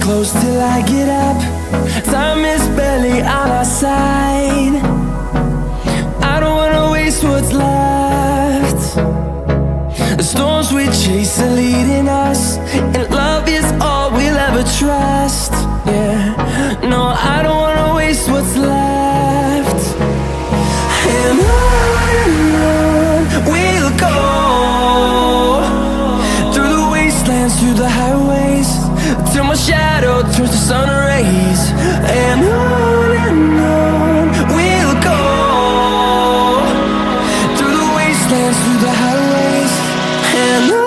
close till I get up. Time is barely on our side. I don't wanna waste what's left. The storms we chase are leading us, and love is all we'll ever trust. Yeah, no, I don't wanna waste what's left. And on we'll go, through the wastelands, through the highways, till my shadow turns to sun rays. And on we'll go, through the wastelands, through the highways, and on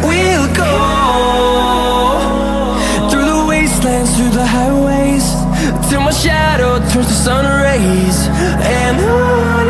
we'll go. Through the highways, till my shadow turns to sun rays. And on